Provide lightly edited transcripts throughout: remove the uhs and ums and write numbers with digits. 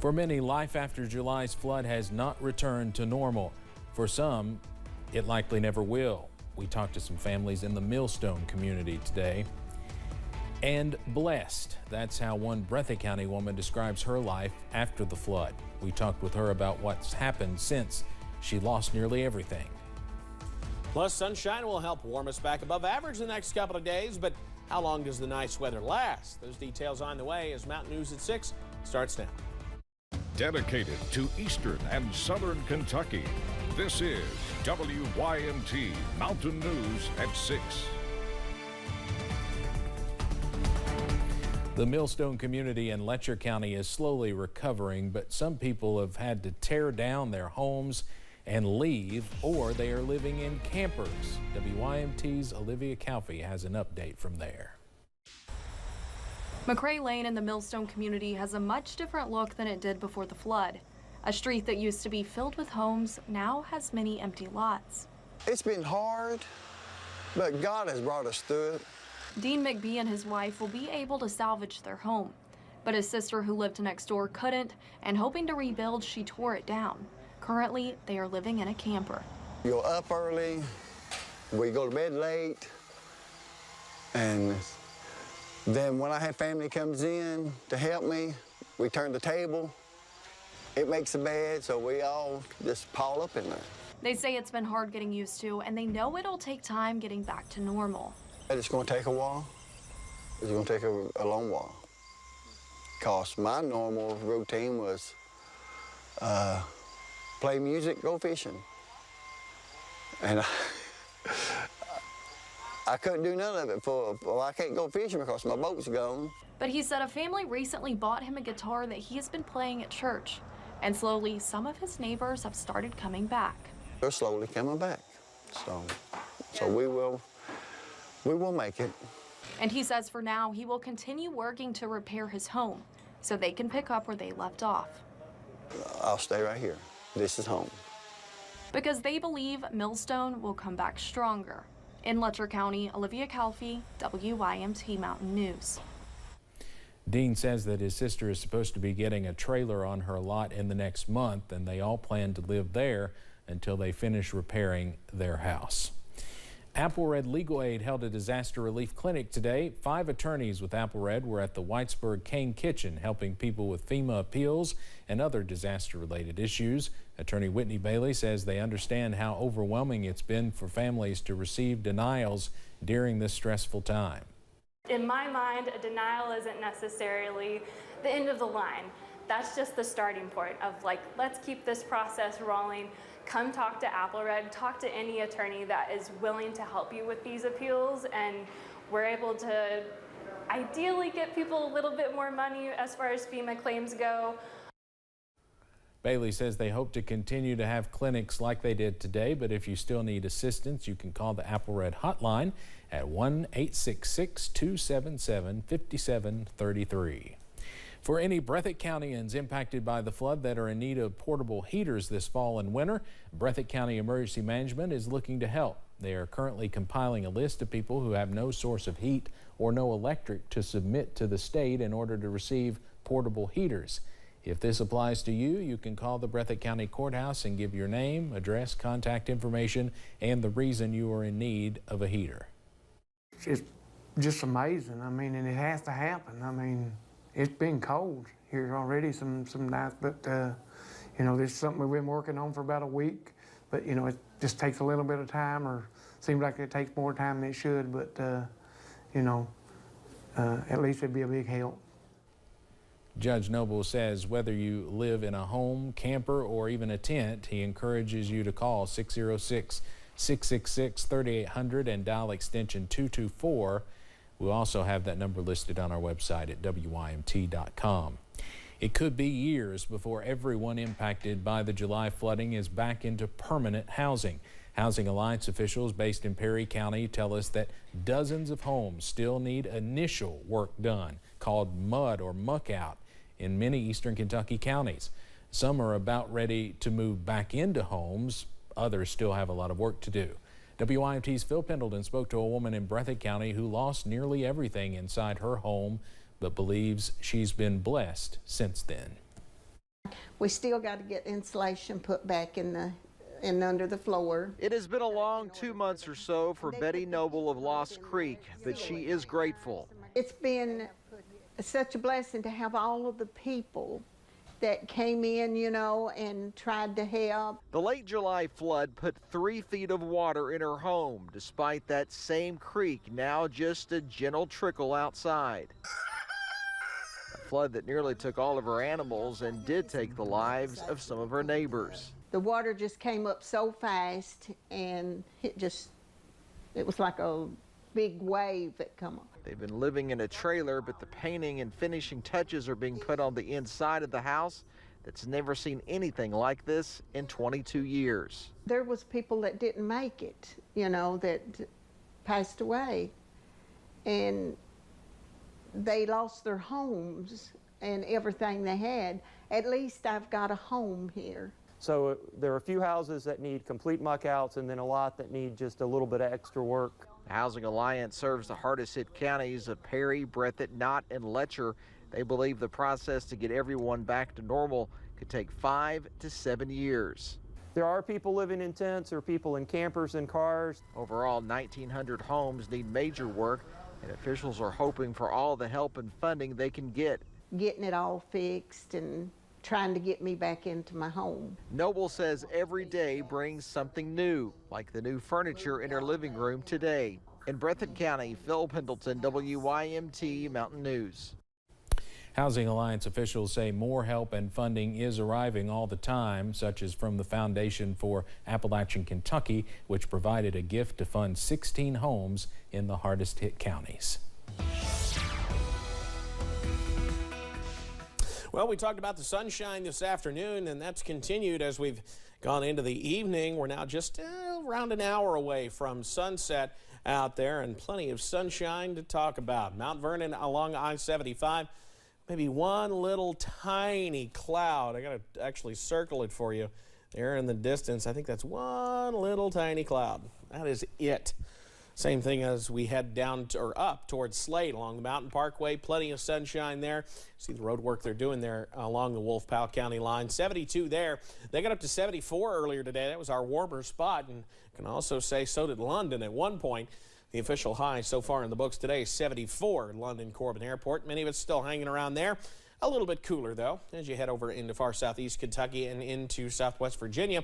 For many, life after July's flood has not returned to normal. For some, it likely never will. We talked to some families in the Millstone community today. And blessed, that's how one Breathitt County woman describes her life after the flood. We talked with her about what's happened since she lost nearly everything. Plus, sunshine will help warm us back above average the next couple of days, but how long does the nice weather last? Those details on the way as Mountain News at 6 starts now. Dedicated to Eastern and Southern Kentucky, this is WYMT Mountain News at 6. The Millstone community in Letcher County is slowly recovering, but some people have had to tear down their homes and leave, or they are living in campers. WYMT's Olivia Calfee has an update from there. McCray Lane in the Millstone community has a much different look than it did before the flood. A street that used to be filled with homes now has many empty lots. It's been hard, but God has brought us through it. Dean McBee and his wife will be able to salvage their home, but his sister who lived next door couldn't, and hoping to rebuild, she tore it down. Currently, they are living in a camper. We go up early, we go to bed late, and then when I have family comes in to help me, we turn the table. It makes a bed, so we all just pile up in there. They say it's been hard getting used to, and they know it'll take time getting back to normal. It's going to take a while. It's going to take a long while. Because my normal routine was play music, go fishing. And I couldn't do none of it. Well, I can't go fishing because my boat's gone. But he said a family recently bought him a guitar that he has been playing at church. And slowly, some of his neighbors have started coming back. They're slowly coming back. So we will make it. And he says for now, he will continue working to repair his home so they can pick up where they left off. I'll stay right here. This is home. Because they believe Millstone will come back stronger. In Letcher County, Olivia Calfee, WYMT Mountain News. Dean says that his sister is supposed to be getting a trailer on her lot in the next month, and they all plan to live there until they finish repairing their house. Apple Red Legal Aid held a disaster relief clinic today. 5 attorneys with Apple Red were at the Whitesburg Cane Kitchen helping people with FEMA appeals and other disaster-related issues. Attorney Whitney Bailey says they understand how overwhelming it's been for families to receive denials during this stressful time. In my mind, a denial isn't necessarily the end of the line. That's just the starting point of like, let's keep this process rolling. Come talk to Apple Red, talk to any attorney that is willing to help you with these appeals, and we're able to ideally get people a little bit more money as far as FEMA claims go. Bailey says they hope to continue to have clinics like they did today, but if you still need assistance, you can call the Apple Red hotline at 1-866-277-5733. For any Breathitt Countyans impacted by the flood that are in need of portable heaters this fall and winter, Breathitt County Emergency Management is looking to help. They are currently compiling a list of people who have no source of heat or no electric to submit to the state in order to receive portable heaters. If this applies to you, you can call the Breathitt County Courthouse and give your name, address, contact information, and the reason you are in need of a heater. It's just amazing. I mean, and it has to happen. I mean, it's been cold here already some nights, but you know, this is something we've been working on for about a week. But you know, it just takes a little bit of time, or seems like it takes more time than it should. But you know, at least it'd be a big help. Judge Noble says whether you live in a home, camper, or even a tent, he encourages you to call 606-666-3800 and dial extension 224. We'll also have that number listed on our website at WYMT.com. It could be years before everyone impacted by the July flooding is back into permanent housing. Housing Alliance officials based in Perry County tell us that dozens of homes still need initial work done, called mud or muck out, in many eastern Kentucky counties. Some are about ready to move back into homes. Others still have a lot of work to do. WYMT's Phil Pendleton spoke to a woman in Breathitt County who lost nearly everything inside her home, but believes she's been blessed since then. We still got to get insulation put back in under the floor. It has been a long 2 months or so for Betty Noble of Lost Creek, but she is grateful. It's been such a blessing to have all of the people that came in, you know, and tried to help. The late July flood put 3 feet of water in her home, despite that same creek now just a gentle trickle outside. A flood that nearly took all of her animals and did take the lives of some of her neighbors. The water just came up so fast, and it was like a big wave that come up. They've been living in a trailer, but the painting and finishing touches are being put on the inside of the house that's never seen anything like this in 22 years. There was people that didn't make it, you know, that passed away, and they lost their homes and everything they had. At least I've got a home here. So there are a few houses that need complete muck outs and then a lot that need just a little bit of extra work. The Housing Alliance serves the hardest hit counties of Perry, Breathitt, Knott, and Letcher. They believe the process to get everyone back to normal could take 5 to 7 years. There are people living in tents or people in campers and cars. Overall, 1,900 homes need major work, and officials are hoping for all the help and funding they can get. Getting it all fixed and trying to get me back into my home. Noble says every day brings something new, like the new furniture in her living room today. In Breathitt County, Phil Pendleton, WYMT Mountain News. Housing Alliance officials say more help and funding is arriving all the time, such as from the Foundation for Appalachian Kentucky, which provided a gift to fund 16 homes in the hardest hit counties. Well, we talked about the sunshine this afternoon, and that's continued as we've gone into the evening. We're now just around an hour away from sunset out there, and plenty of sunshine to talk about. Mount Vernon along I-75, maybe one little tiny cloud. I got to actually circle it for you there in the distance. I think that's one little tiny cloud. That is it. Same thing as we head down or up towards Slate along the Mountain Parkway. Plenty of sunshine there. See the road work they're doing there along the Wolf-Powell County line. 72 there. They got up to 74 earlier today. That was our warmer spot, and can also say so did London at one point. The official high so far in the books today is 74 at London Corbin Airport. Many of us still hanging around there. A little bit cooler, though, as you head over into far southeast Kentucky and into southwest Virginia,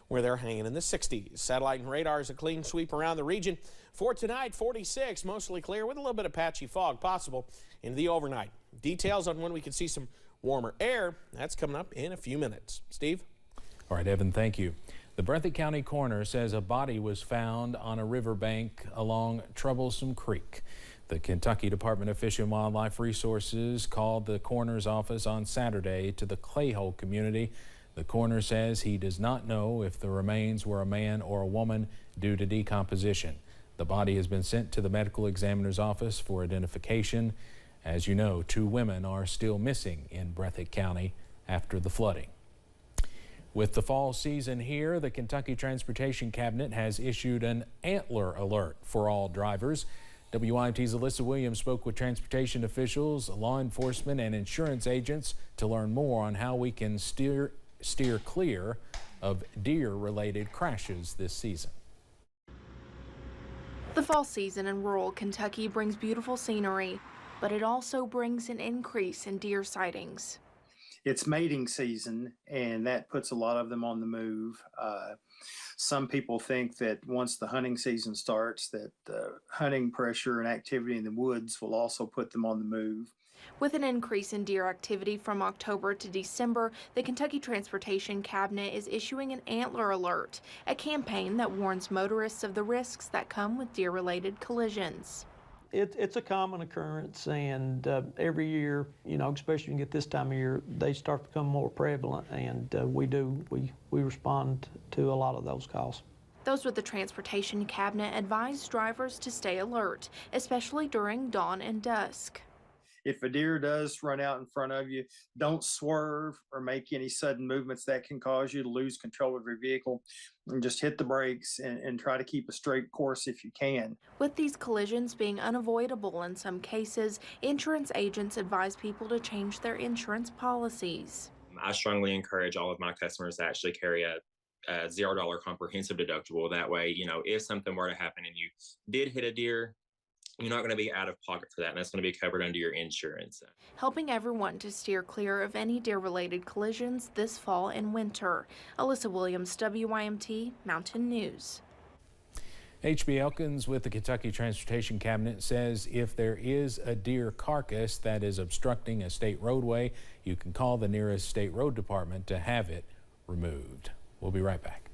where they're hanging in the 60s. Satellite and radar is a clean sweep around the region. For tonight, 46, mostly clear with a little bit of patchy fog possible into the overnight. Details on when we can see some warmer air, that's coming up in a few minutes. Steve? All right, Evan, thank you. The Breathitt County coroner says a body was found on a riverbank along Troublesome Creek. The Kentucky Department of Fish and Wildlife Resources called the coroner's office on Saturday to the Clayhole community. The coroner says he does not know if the remains were a man or a woman due to decomposition. The body has been sent to the medical examiner's office for identification. As you know, 2 women are still missing in Breathitt County after the flooding. With the fall season here, the Kentucky Transportation Cabinet has issued an Antler Alert for all drivers. WYMT's Alyssa Williams spoke with transportation officials, law enforcement, and insurance agents to learn more on how we can steer clear of deer-related crashes this season. The fall season in rural Kentucky brings beautiful scenery, but it also brings an increase in deer sightings. It's mating season, and that puts a lot of them on the move. Some people think that once the hunting season starts, that hunting pressure and activity in the woods will also put them on the move. With an increase in deer activity from October to December, the Kentucky Transportation Cabinet is issuing an Antler Alert, a campaign that warns motorists of the risks that come with deer-related collisions. It's a common occurrence, and every year, you know, especially at this time of year, they start to become more prevalent, and we respond to a lot of those calls. Those with the Transportation Cabinet advise drivers to stay alert, especially during dawn and dusk. If a deer does run out in front of you, don't swerve or make any sudden movements that can cause you to lose control of your vehicle. And just hit the brakes and try to keep a straight course if you can. With these collisions being unavoidable in some cases, insurance agents advise people to change their insurance policies. I strongly encourage all of my customers to actually carry a $0 comprehensive deductible. That way, you know, if something were to happen and you did hit a deer, you're not going to be out of pocket for that, and that's going to be covered under your insurance. Helping everyone to steer clear of any deer-related collisions this fall and winter. Alyssa Williams, WYMT Mountain News. H.B. Elkins with the Kentucky Transportation Cabinet says if there is a deer carcass that is obstructing a state roadway, you can call the nearest state road department to have it removed. We'll be right back.